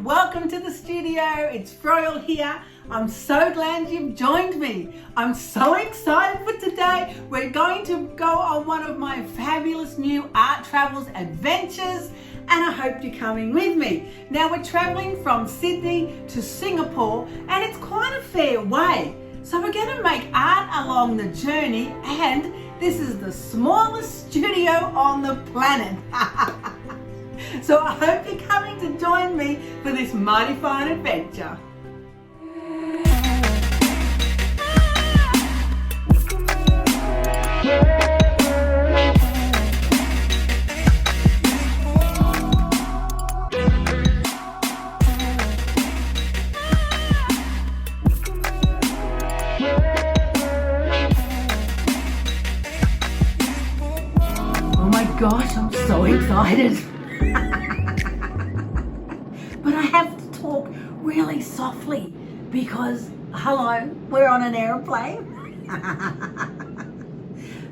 welcome to the studio. It's Froyle here. I'm so glad you've joined me. I'm so excited for today. We're going to go on one of my fabulous new art travels adventures, and I hope you're coming with me. Now we're traveling from Sydney to Singapore, and it's quite a fair way. So we're going to make art along the journey, and this is the smallest studio on the planet. So I hope you're coming to join me for this mighty fine adventure. Oh my gosh, I'm so excited. But I have to talk really softly because, hello, we're on an airplane.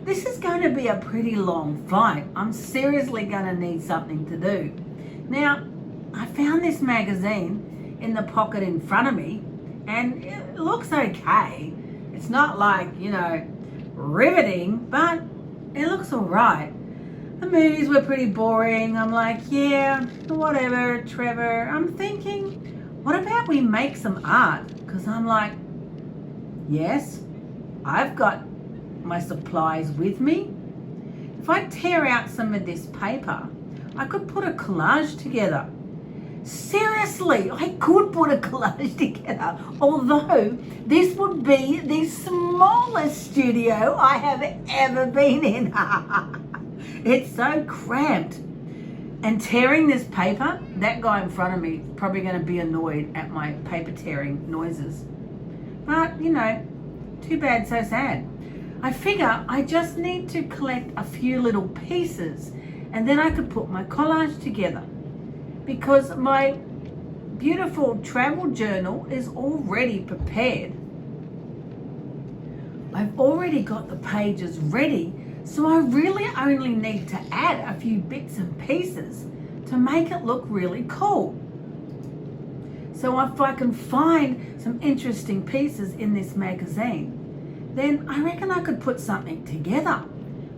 This is going to be a pretty long flight. I'm seriously going to need something to do. Now, I found this magazine in the pocket in front of me, and it looks okay. It's not like, riveting, but it looks all right. The movies were pretty boring. I'm like, yeah, whatever, Trevor. I'm thinking, what about we make some art? Because I'm like, yes, I've got my supplies with me. If I tear out some of this paper, I could put a collage together. Seriously, I could put a collage together. Although this would be the smallest studio I have ever been in. It's so cramped. And tearing this paper, that guy in front of me is probably going to be annoyed at my paper tearing noises. But, too bad, so sad. I figure I just need to collect a few little pieces and then I could put my collage together. Because my beautiful travel journal is already prepared. I've already got the pages ready. So I really only need to add a few bits and pieces to make it look really cool. So if I can find some interesting pieces in this magazine, then I reckon I could put something together.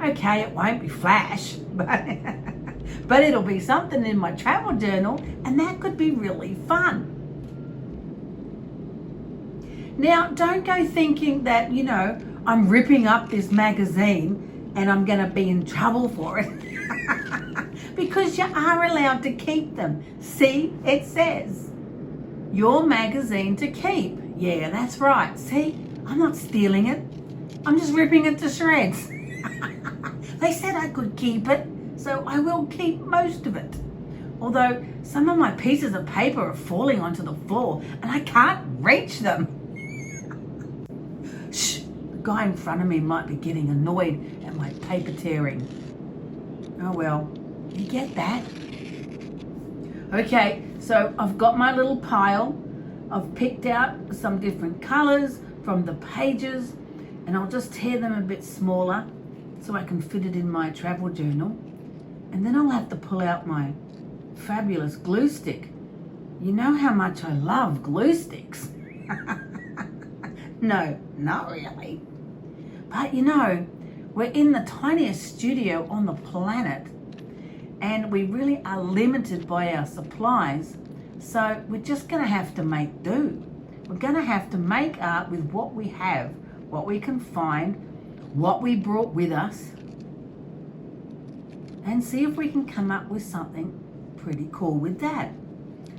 Okay, it won't be flash, but it'll be something in my travel journal, and that could be really fun. Now, don't go thinking that, I'm ripping up this magazine and I'm going to be in trouble for it. Because you are allowed to keep them. See, it says, your magazine to keep. Yeah, that's right. See, I'm not stealing it. I'm just ripping it to shreds. They said I could keep it, so I will keep most of it. Although some of my pieces of paper are falling onto the floor and I can't reach them. Shh. The guy in front of me might be getting annoyed at my paper tearing. Oh well, you get that? Okay, so I've got my little pile. I've picked out some different colors from the pages, and I'll just tear them a bit smaller so I can fit it in my travel journal. And then I'll have to pull out my fabulous glue stick. You know how much I love glue sticks. No, not really. But we're in the tiniest studio on the planet, and we really are limited by our supplies. So we're just going to have to make do. We're going to have to make art with what we have, what we can find, what we brought with us, and see if we can come up with something pretty cool with that.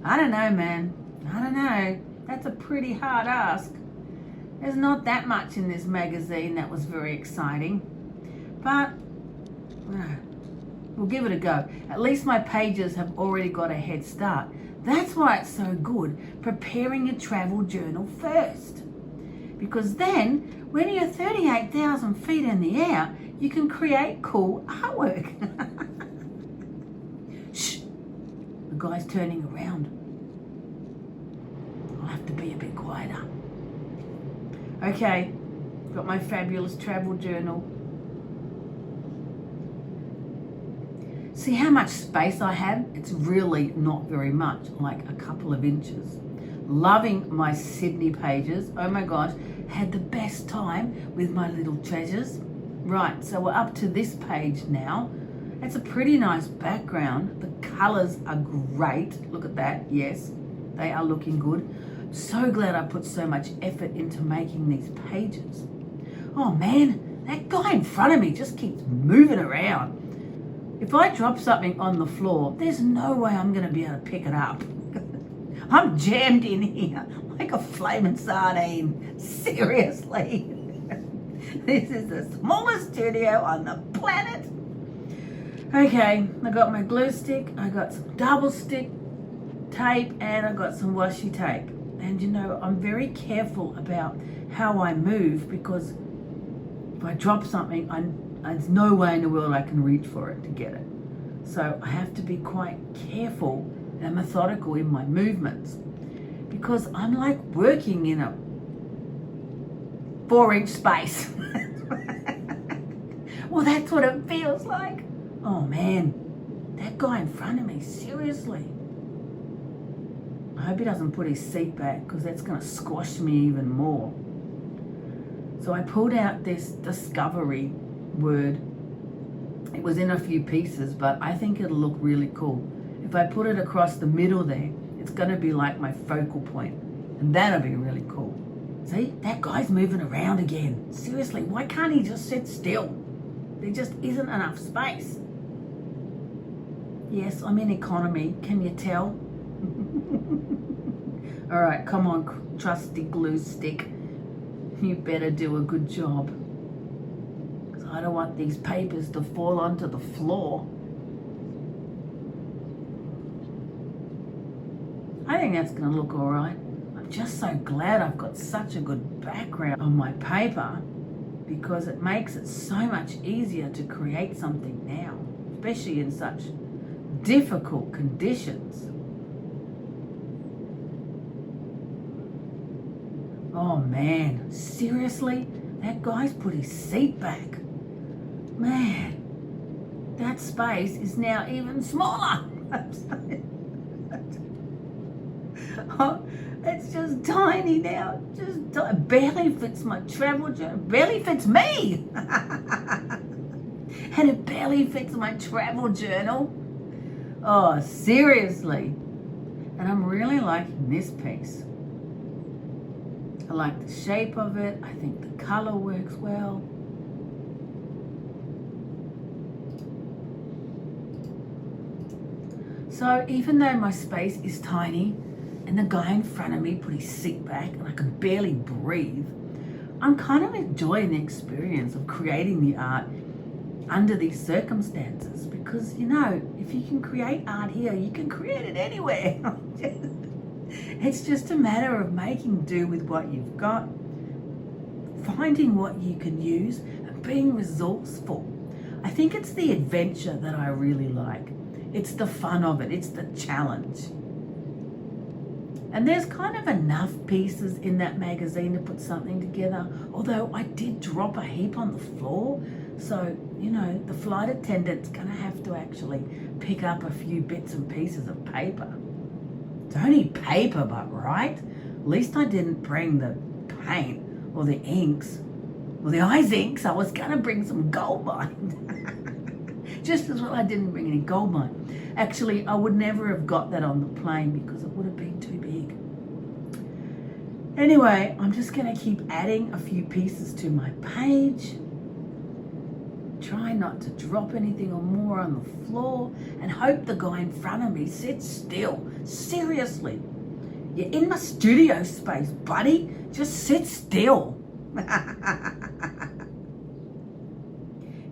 I don't know, man. I don't know. That's a pretty hard ask. There's not that much in this magazine that was very exciting, but we'll give it a go. At least my pages have already got a head start. That's why it's so good preparing your travel journal first. Because then, when you're 38,000 feet in the air, you can create cool artwork. Shh, the guy's turning around. I'll have to be a bit quieter. Okay, got my fabulous travel journal. See how much space I have? It's really not very much, like a couple of inches. Loving my Sydney pages. Oh my gosh, had the best time with my little treasures. Right, so we're up to this page now. It's a pretty nice background. The colors are great. Look at that. Yes, they are looking good. So glad I put so much effort into making these pages. Oh man, that guy in front of me just keeps moving around. If I drop something on the floor, there's no way I'm going to be able to pick it up. I'm jammed in here like a flaming sardine. Seriously. This is the smallest studio on the planet. Okay, I got my glue stick, I got some double stick tape, and I got some washi tape. And you know, I'm very careful about how I move, because if I drop something, there's no way in the world I can reach for it to get it. So I have to be quite careful and methodical in my movements, because I'm like working in a 4-inch space. Well, that's what it feels like. Oh man, that guy in front of me, seriously. I hope he doesn't put his seat back, because that's going to squash me even more. So I pulled out this discovery word. It was in a few pieces, but I think it'll look really cool. If I put it across the middle there, it's going to be like my focal point, and that'll be really cool. See, that guy's moving around again. Seriously, why can't he just sit still? There just isn't enough space. Yes, I'm in economy, can you tell? All right, come on, trusty glue stick. You better do a good job, because I don't want these papers to fall onto the floor. I think that's going to look all right. I'm just so glad I've got such a good background on my paper, because it makes it so much easier to create something now, especially in such difficult conditions. Oh man, seriously? That guy's put his seat back. Man, that space is now even smaller. Oh, it's just tiny now. Barely fits my travel journal. Barely fits me. And it barely fits my travel journal. Oh, seriously. And I'm really liking this piece. I like the shape of it. I think the color works well. So even though my space is tiny and the guy in front of me put his seat back and I can barely breathe, I'm kind of enjoying the experience of creating the art under these circumstances, because you know, if you can create art here, you can create it anywhere. It's just a matter of making do with what you've got, finding what you can use, and being resourceful. I think it's the adventure that I really like. It's the fun of it. It's the challenge. And there's kind of enough pieces in that magazine to put something together, although I did drop a heap on the floor. So, you know, the flight attendant's going to have to actually pick up a few bits and pieces of paper. It's only paper, but right? At least I didn't bring the paint or the inks or the eyes inks. I was going to bring some gold mine. Just as well I didn't bring any gold mine. Actually, I would never have got that on the plane because it would have been too big. Anyway, I'm just going to keep adding a few pieces to my page. Try not to drop anything or more on the floor, and hope the guy in front of me sits still. Seriously. You're in my studio space, buddy. Just sit still.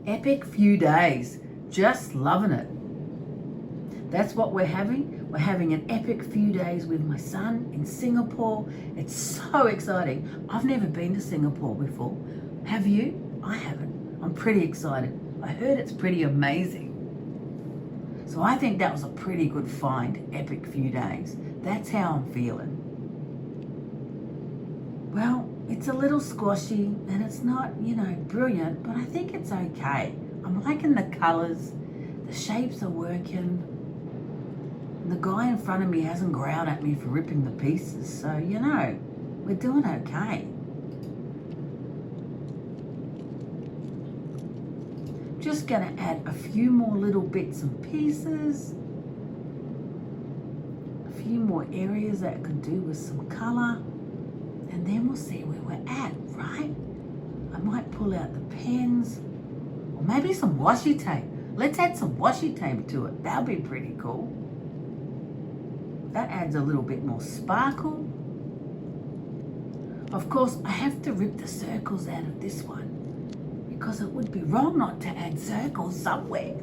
Epic few days. Just loving it. That's what we're having. We're having an epic few days with my son in Singapore. It's so exciting. I've never been to Singapore before. Have you? I haven't. I'm pretty excited. I heard it's pretty amazing. So I think that was a pretty good find, epic few days. That's how I'm feeling. Well, it's a little squashy and it's not, you know, brilliant, but I think it's okay. I'm liking the colors. The shapes are working. The guy in front of me hasn't growled at me for ripping the pieces, so you know, we're doing okay. Just gonna add a few more little bits and pieces, a few more areas that could do with some color, and then we'll see where we're at, right? I might pull out the pens, or maybe some washi tape. Let's add some washi tape to it. That'll be pretty cool. That adds a little bit more sparkle. Of course, I have to rip the circles out of this one because it would be wrong not to add circles somewhere.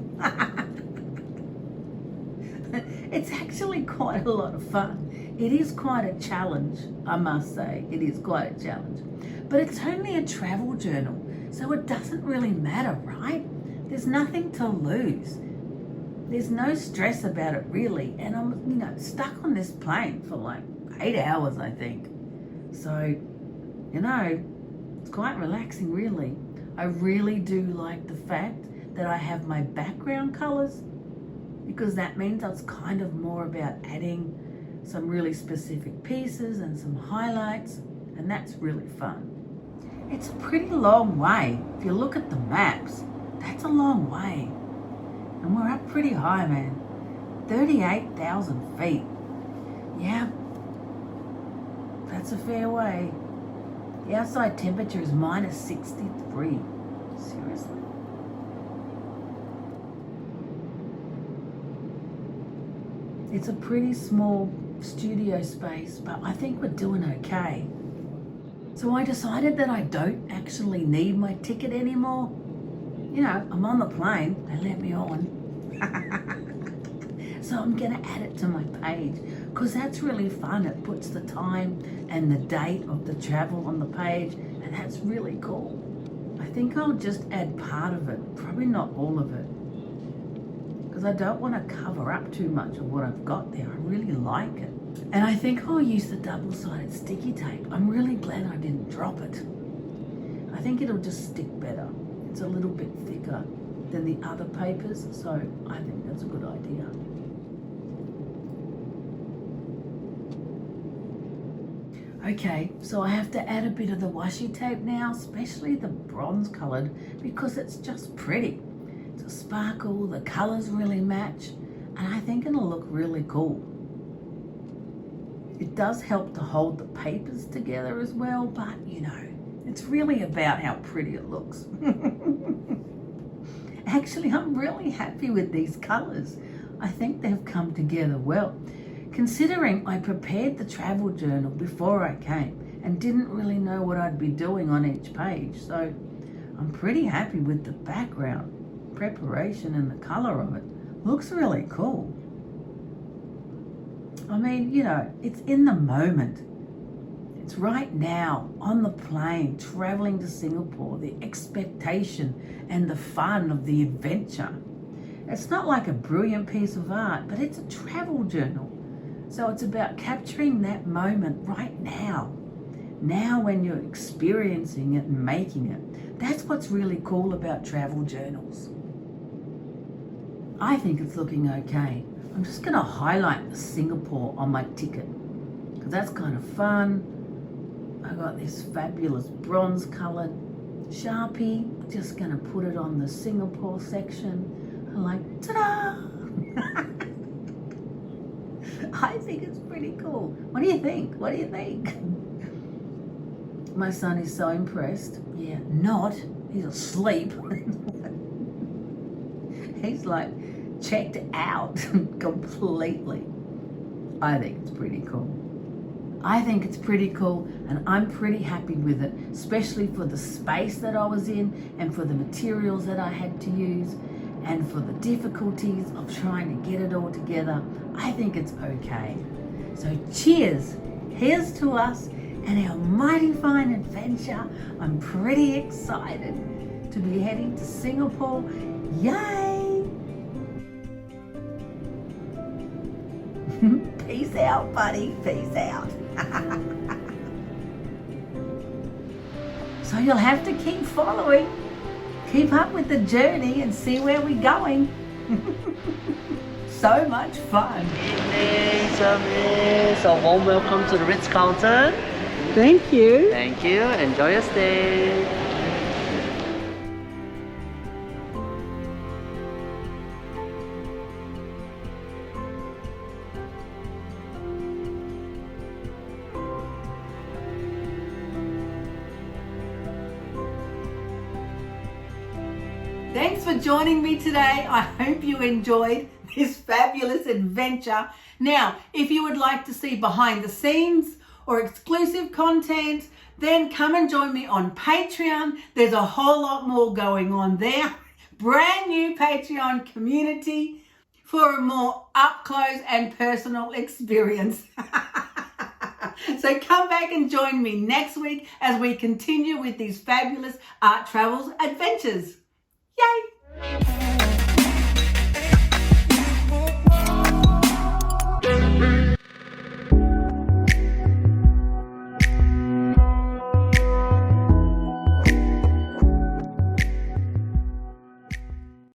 It's actually quite a lot of fun. It is quite a challenge, I must say. It is quite a challenge. But it's only a travel journal, so it doesn't really matter, right? There's nothing to lose. There's no stress about it really, and I'm, stuck on this plane for like 8 hours, I think. So, it's quite relaxing, really. I really do like the fact that I have my background colors, because that means it's kind of more about adding some really specific pieces and some highlights, and that's really fun. It's a pretty long way. If you look at the maps, that's a long way. And we're up pretty high, man. 38,000 feet. Yeah, that's a fair way. The outside temperature is minus 63. Seriously? It's a pretty small studio space, but I think we're doing okay. So I decided that I don't actually need my ticket anymore. I'm on the plane, they let me on. So I'm gonna add it to my page because that's really fun. It puts the time and the date of the travel on the page, and that's really cool. I think I'll just add part of it, probably not all of it, because I don't want to cover up too much of what I've got there. I really like it. And I think I'll use the double-sided sticky tape. I'm really glad I didn't drop it. I think it'll just stick better. It's a little bit thicker than the other papers, so I think that's a good idea. Okay, so I have to add a bit of the washi tape now, especially the bronze colored, because it's just pretty. It's a sparkle, the colors really match, and I think it'll look really cool. It does help to hold the papers together as well, but it's really about how pretty it looks. Actually, I'm really happy with these colors. I think they've come together well, considering I prepared the travel journal before I came and didn't really know what I'd be doing on each page. So I'm pretty happy with the background preparation, and the color of it looks really cool. I mean, it's in the moment. It's right now, on the plane, traveling to Singapore, the expectation and the fun of the adventure. It's not like a brilliant piece of art, but it's a travel journal. So it's about capturing that moment right now. Now when you're experiencing it and making it. That's what's really cool about travel journals. I think it's looking okay. I'm just going to highlight the Singapore on my ticket, because that's kind of fun. I got this fabulous bronze colored Sharpie. Just going to put it on the Singapore section. I'm like, ta-da! I think it's pretty cool. What do you think? What do you think? My son is so impressed. Yeah, not. He's asleep. He's like checked out completely. I think it's pretty cool. I think it's pretty cool, and I'm pretty happy with it, especially for the space that I was in and for the materials that I had to use and for the difficulties of trying to get it all together. I think it's okay. So cheers. Here's to us and our mighty fine adventure. I'm pretty excited to be heading to Singapore. Yay! Peace out, buddy. Peace out. So you'll have to keep following. Keep up with the journey and see where we're going. So much fun. Evening service. A warm welcome to the Ritz-Carlton. Thank you. Thank you. Enjoy your stay. Thanks for joining me today. I hope you enjoyed this fabulous adventure. Now, if you would like to see behind the scenes or exclusive content, then come and join me on Patreon. There's a whole lot more going on there. Brand new Patreon community for a more up close and personal experience. So come back and join me next week as we continue with these fabulous art travels adventures.